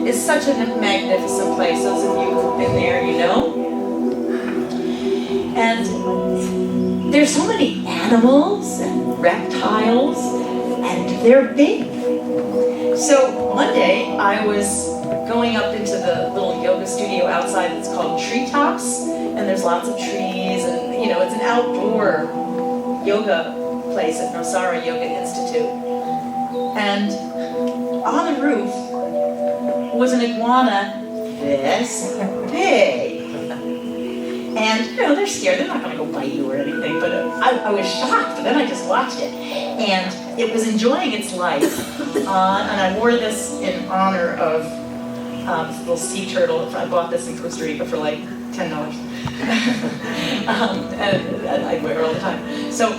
is such a magnificent place. Those of you who've been there, you know. And there's so many animals and reptiles, and they're big. So one day I was going up into the little yoga studio outside that's called Treetops, and there's lots of trees, and you know, it's an outdoor yoga place at Nosara Yoga Institute. And on the roof was an iguana this big. And you know, they're scared, they're not gonna go bite you or anything, but I was shocked, but then I just watched it. And it was enjoying its life. And I wore this in honor of this little sea turtle. I bought this in Costa Rica for like $10. And I wear it all the time. So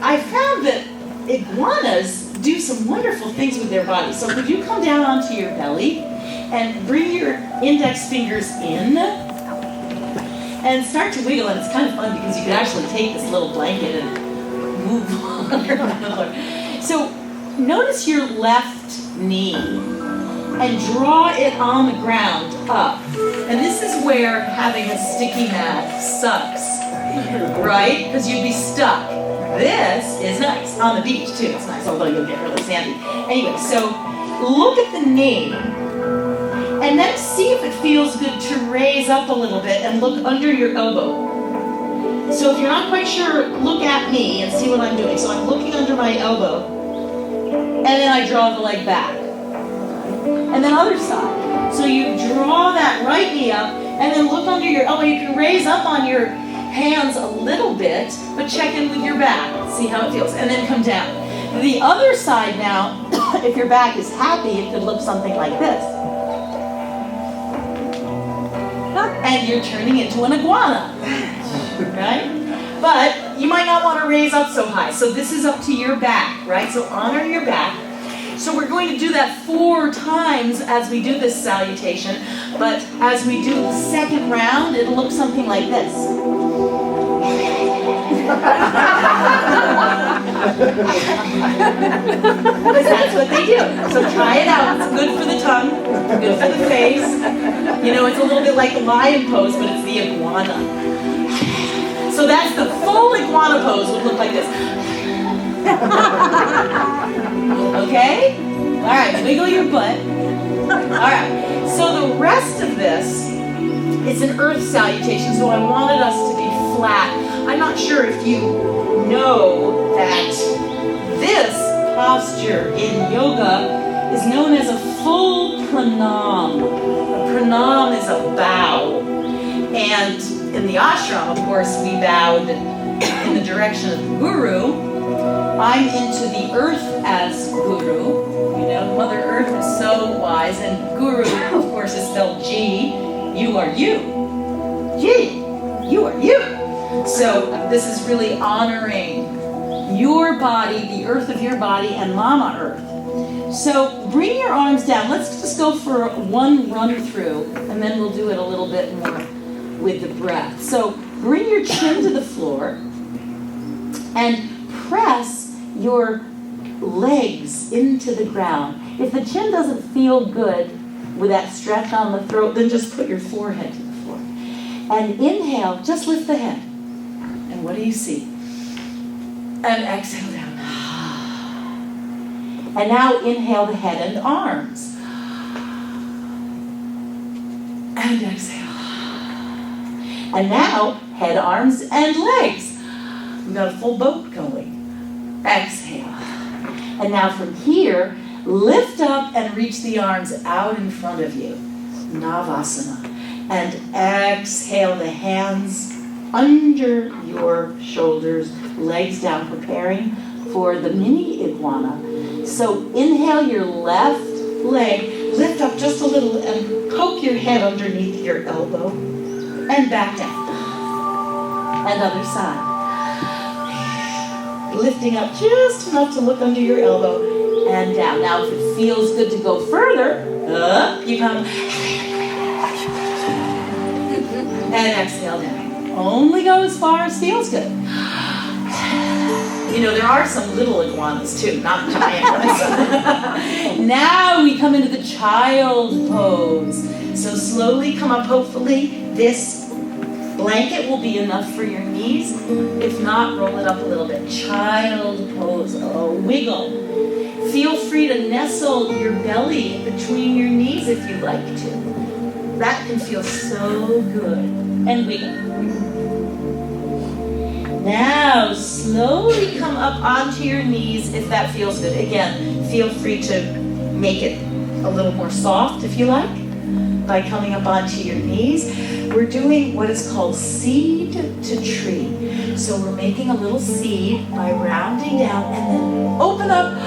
I found that iguanas do some wonderful things with their bodies. So could you come down onto your belly and bring your index fingers in and start to wiggle, and it's kind of fun because you can actually take this little blanket and move on around the floor. So notice your left knee and draw it on the ground up. And this is where having a sticky mat sucks, right? Because you'd be stuck. This is nice. On the beach too, it's nice, although you'll get really sandy. Anyway, so look at the knee. And then see if it feels good to raise up a little bit and look under your elbow. So if you're not quite sure, look at me and see what I'm doing. So I'm looking under my elbow, and then I draw the leg back. And then other side. So you draw that right knee up, and then look under your elbow. You can raise up on your hands a little bit, but check in with your back. See how it feels. And then come down. The other side now, if your back is happy, it could look something like this. And you're turning into an iguana, right? But you might not want to raise up so high. So this is up to your back, right? So honor your back. So we're going to do that 4 times as we do this salutation. But as we do the second round, it'll look something like this. Because that's what they do. So try it out. It's good for the tongue, good for the face. You know, it's a little bit like the lion pose, but it's the iguana. So that's the full iguana pose would look like this. Okay? All right, wiggle your butt. All right, so the rest of this is an earth salutation, so I wanted us to be flat. I'm not sure if you know that this posture in yoga is known as a full pranam. A pranam is a bow. And in the ashram, of course, we bowed in the direction of the guru. I'm into the earth as guru. You know, Mother Earth is so wise, and guru, of course, is spelled G. You are you. G. You are you. So this is really honoring your body, the earth of your body, and Mama Earth. So bring your arms down. Let's just go for one run through, and then we'll do it a little bit more with the breath. So bring your chin to the floor and press your legs into the ground. If the chin doesn't feel good with that stretch on the throat, then just put your forehead to the floor. And inhale, just lift the head. And what do you see? And exhale down. And now inhale the head and arms. And exhale. And now head, arms, and legs. We've got a full boat going. Exhale. And now from here, lift up and reach the arms out in front of you. Navasana. And exhale the hands under your shoulders, legs down, preparing for the mini iguana. So inhale your left leg, lift up just a little and poke your head underneath your elbow and back down. And other side. Lifting up just enough to look under your elbow and down. Now if it feels good to go further, up you come. And exhale down. Only go as far as feels good. You know, there are some little iguanas too, not giant ones. Now we come come into the child pose. So slowly come up. Hopefully this blanket will be enough for your knees. If not, roll it up a little bit. Child pose. Oh, wiggle. Feel free to nestle your belly between your knees if you like to. That can feel so good. And wiggle. Now, slowly come up onto your knees if that feels good. Again, feel free to make it a little more soft if you like by coming up onto your knees. We're doing what is called seed to tree. So we're making a little seed by rounding down and then open up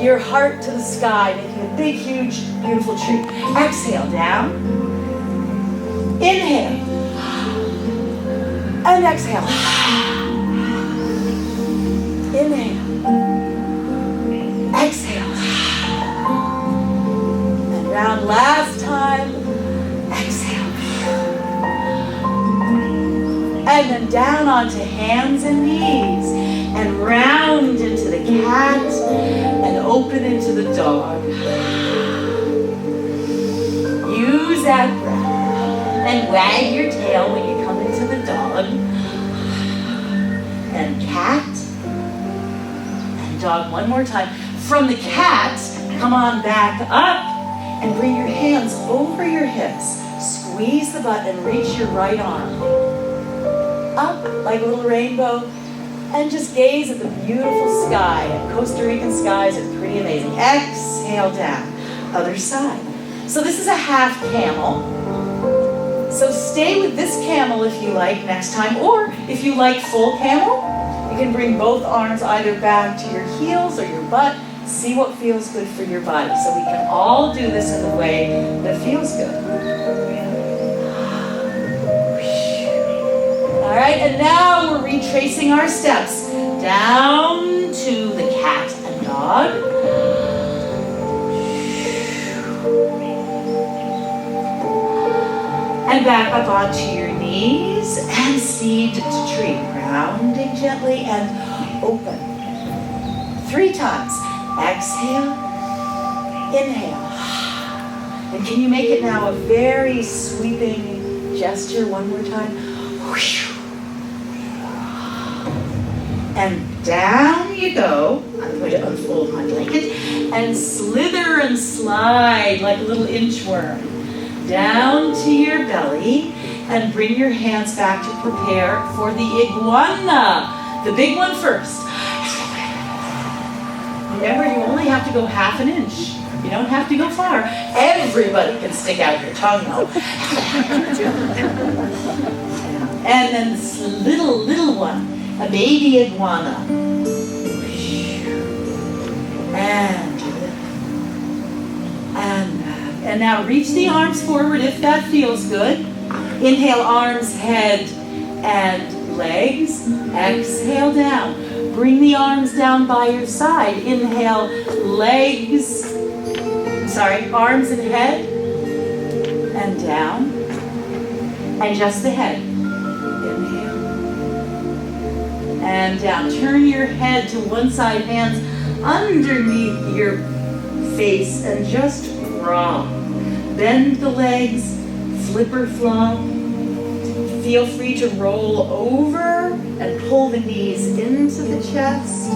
your heart to the sky, making a big, huge, beautiful tree. Exhale down. Inhale. And exhale. Inhale. Exhale. And round last time. Exhale. And then down onto hands and knees. And round into the cat. And open into the dog. Use that breath. And wag your tail when you come into the dog. And cat. Dog one more time. From the cat, come on back up and bring your hands over your hips. Squeeze the butt and reach your right arm up like a little rainbow and just gaze at the beautiful sky. And Costa Rican skies are pretty amazing. Exhale down. Other side. So this is a half camel. So stay with this camel if you like next time, or if you like full camel, you can bring both arms either back to your heels or your butt. See what feels good for your body. So we can all do this in the way that feels good. All right, and now we're retracing our steps. Down to the cat and dog. And back up onto your knees and seed to tree. Rounding gently and open. 3 times. Exhale. Inhale. And can you make it now a very sweeping gesture one more time? And down you go. I'm going to unfold my blanket and slither and slide like a little inchworm. Down to your belly. And bring your hands back to prepare for the iguana. The big one first. Remember, you only have to go half an inch. You don't have to go far. Everybody can stick out your tongue though. And then this little one, a baby iguana. And now reach the arms forward if that feels good. Inhale, arms, head, and legs. Exhale down. Bring the arms down by your side. Inhale, arms and head. And down. And just the head. Inhale. And down. Turn your head to one side, hands underneath your face, and just rock. Bend the legs. Flipper flop. Feel free to roll over and pull the knees into the chest.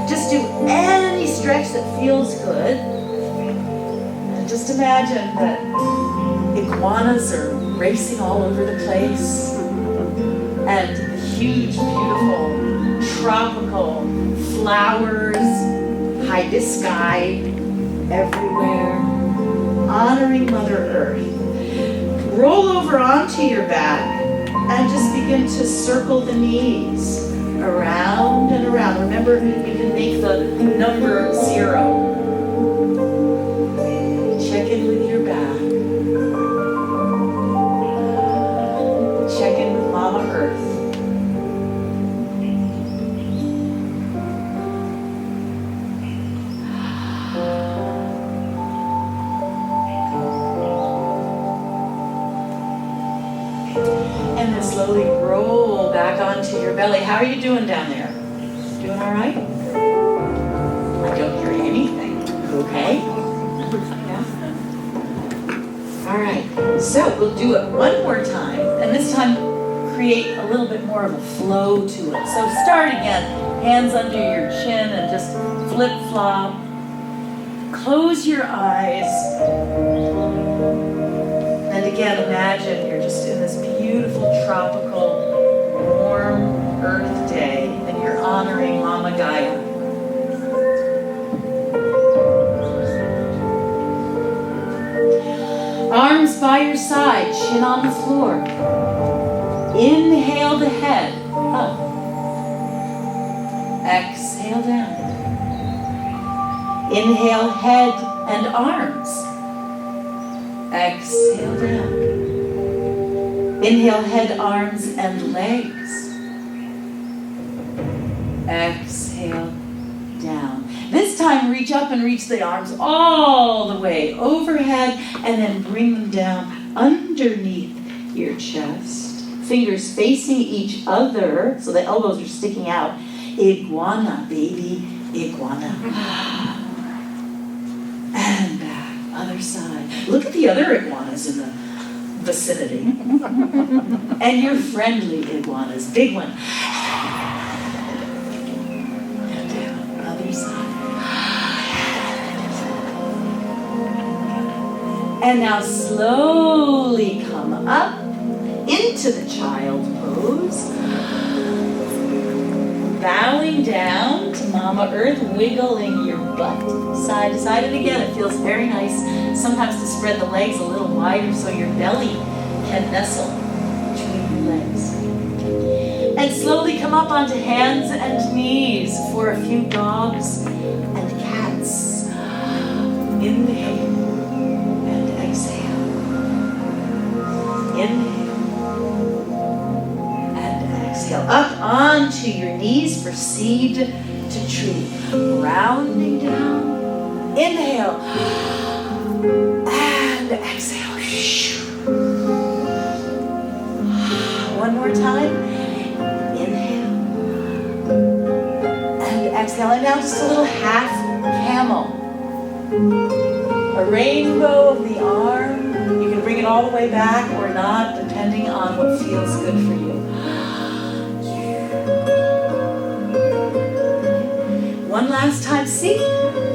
Just do any stretch that feels good. And just imagine that iguanas are racing all over the place. And huge, beautiful, tropical flowers, hibisci everywhere, honoring Mother Earth. Roll over onto your back and just begin to circle the knees around and around. Remember, you can make the number 0. Check in with your back. Check in with Mama Earth. And then slowly roll back onto your belly. How are you doing down there? Doing all right? I don't hear anything. Okay? Yeah? All right, so we'll do it one more time, and this time create a little bit more of a flow to it. So start again, hands under your chin and just flip-flop. Close your eyes. And again, imagine you're just in this beautiful, tropical, warm earth day, and you're honoring Mama Gaia. Arms by your side, chin on the floor. Inhale the head up. Exhale down. Inhale head and arms. Exhale down. Inhale head, arms, and legs. Exhale down. This time reach up and reach the arms all the way overhead and then bring them down underneath your chest. Fingers facing each other so the elbows are sticking out. Iguana, baby, iguana. And back, other side. Look at the other iguanas in the vicinity. And your friendly iguanas, big one. And down, other side. And now slowly come up into the child pose. Bowing down to Mama Earth, wiggling your butt side to side. And again, it feels very nice sometimes to spread the legs a little wider so your belly can nestle between your legs. And slowly come up onto hands and knees for a few dogs and cats. Inhale and exhale. Inhale. Up onto your knees for seed to tree. Rounding down. Inhale. And exhale. One more time. Inhale. And exhale. And now just a little half camel. A rainbow of the arm. You can bring it all the way back or not, depending on what feels good for you. One last time, see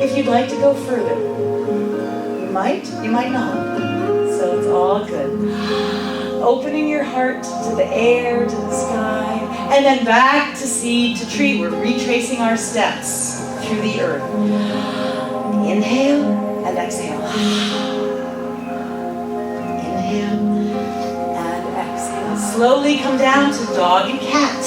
if you'd like to go further. You might not. So it's all good. Opening your heart to the air, to the sky, and then back to seed to tree. We're retracing our steps through the earth. Inhale and exhale. Inhale and exhale. Slowly come down to dog and cat.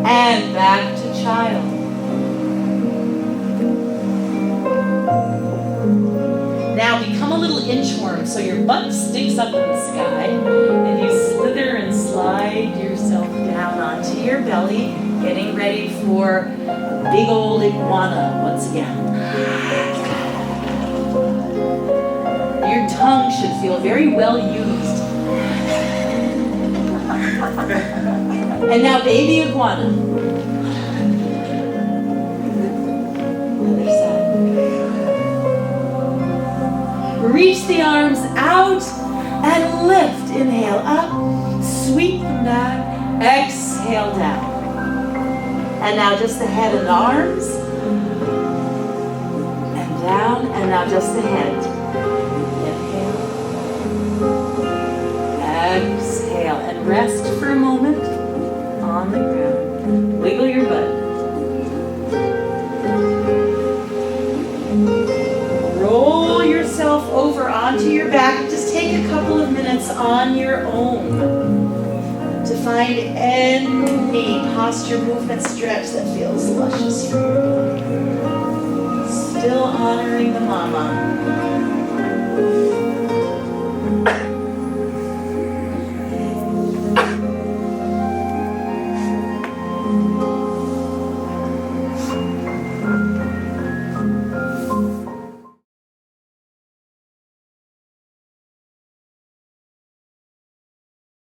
And back to child. Now become a little inchworm so your butt sticks up in the sky and you slither and slide yourself down onto your belly, getting ready for a big old iguana once again. Your tongue should feel very well used. And now baby iguana. Other side. Reach the arms out and lift. Inhale up, sweep them back, exhale down. And now just the head and arms. And down, and now just the head. Inhale. Exhale, and rest for a moment on the ground. Wiggle your butt. Roll yourself over onto your back. Just take a couple of minutes on your own to find any posture, movement, stretch that feels luscious for you. Still honoring the mama.